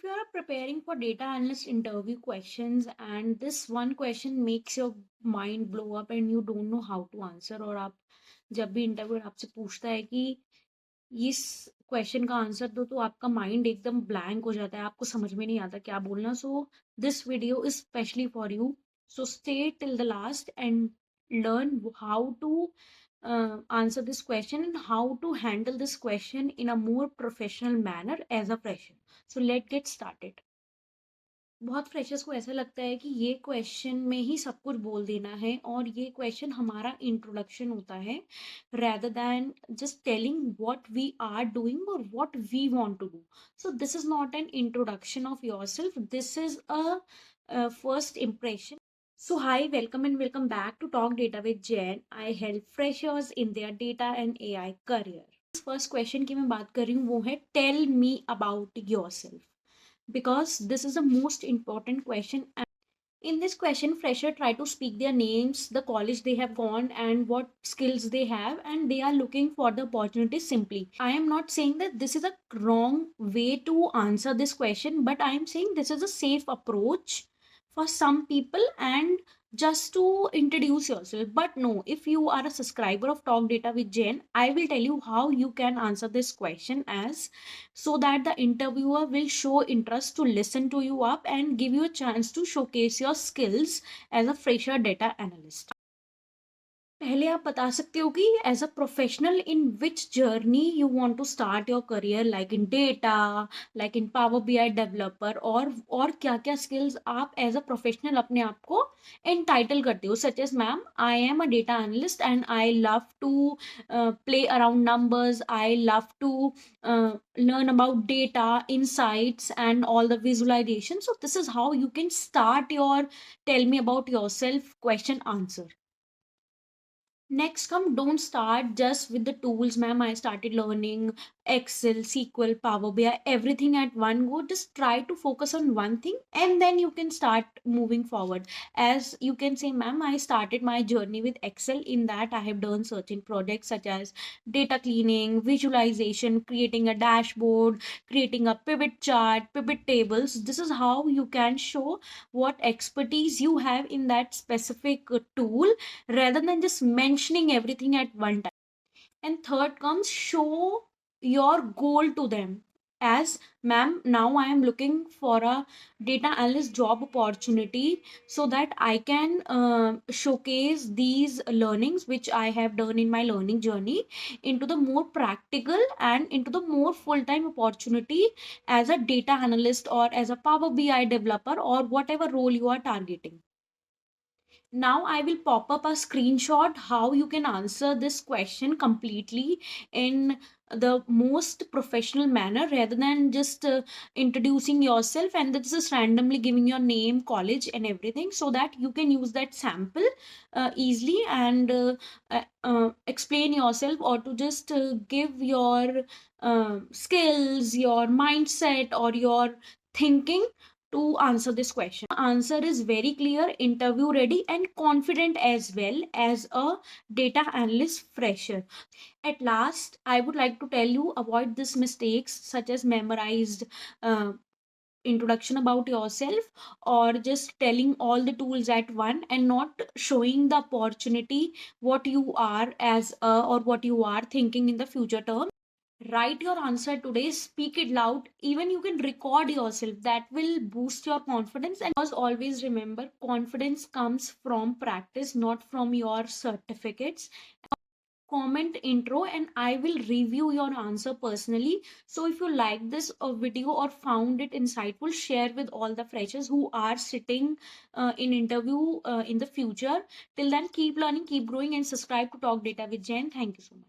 if you are preparing for data analyst interview questions and this one question makes your mind blow up and you don't know how to answer, और आप जब भी interviewer आपसे पूछता है कि इस क्वेश्चन का आंसर दो तो आपका माइंड एकदम ब्लैंक हो जाता है, आपको समझ में नहीं आता क्या बोलना. So this video is specially for you. So stay till the last and learn how to answer this question and how to handle this question in a more professional manner as a fresher. So let's get started. बहुत freshers को ऐसा लगता है कि ये question में ही सब कुछ बोल देना है और ये क्वेश्चन हमारा इंट्रोडक्शन होता है rather than just telling what we are doing or what we want to do. So this is not an introduction of yourself. This is a first impression. So hi, welcome and welcome back to Talk Data with Jen. I help freshers in their data and AI career. First question की मैं बात कर रही हूँ वो है tell me about yourself, because this is the most important question. In this question, fresher try to speak their names, the college they have gone, and what skills they have, and they are looking for the opportunity simply. I am not saying that this is a wrong way to answer this question, but I am saying this is a safe approach for some people and just to introduce yourself. But no, if you are a subscriber of Talk Data with Jen, I will tell you how you can answer this question as so that the interviewer will show interest to listen to you up and give you a chance to showcase your skills as a fresher data analyst. पहले आप बता सकते हो कि as a professional in which journey you want to start your career, like in data, like in power BI developer, और क्या क्या skills आप एज अ प्रोफेशनल अपने आप को एंटाइटल करते हो. Such as ma'am, I am a data analyst and I love to play around numbers, I love to learn about data insights and all the visualization. So this is how you can start your tell me about yourself question answer. Next come, don't start just with the tools. Ma'am, I started learning Excel, SQL, Power BI, everything at one go. Just try to focus on one thing and then you can start moving forward. As you can say, ma'am, I started my journey with Excel. In that, I have done certain projects such as data cleaning, visualization, creating a dashboard, creating a pivot chart, pivot tables. This is how you can show what expertise you have in that specific tool rather than just mentioning everything at one time. And third comes, show your goal to them. As ma'am, now I am looking for a data analyst job opportunity so that I can showcase these learnings which I have done in my learning journey into the more practical and into the more full-time opportunity as a data analyst or as a Power BI developer or whatever role you are targeting. Now I will pop up a screenshot how you can answer this question completely in the most professional manner rather than just introducing yourself and then just randomly giving your name, college and everything, so that you can use that sample easily and explain yourself, or to just give your skills, your mindset or your thinking to answer this question. Answer is very clear, interview ready and confident as well as a data analyst fresher. At last, I would like to tell you, avoid these mistakes such as memorized introduction about yourself or just telling all the tools at one and not showing the opportunity what you are as or what you are thinking in the future term. Write your answer today, speak it loud, even you can record yourself. That will boost your confidence. And always remember, confidence comes from practice, not from your certificates. Comment intro and I will review your answer personally. So if you like this video or found it insightful, share with all the freshers who are sitting in interview in the future. Till then, keep learning, keep growing and subscribe to Talk Data with Jen. Thank you so much.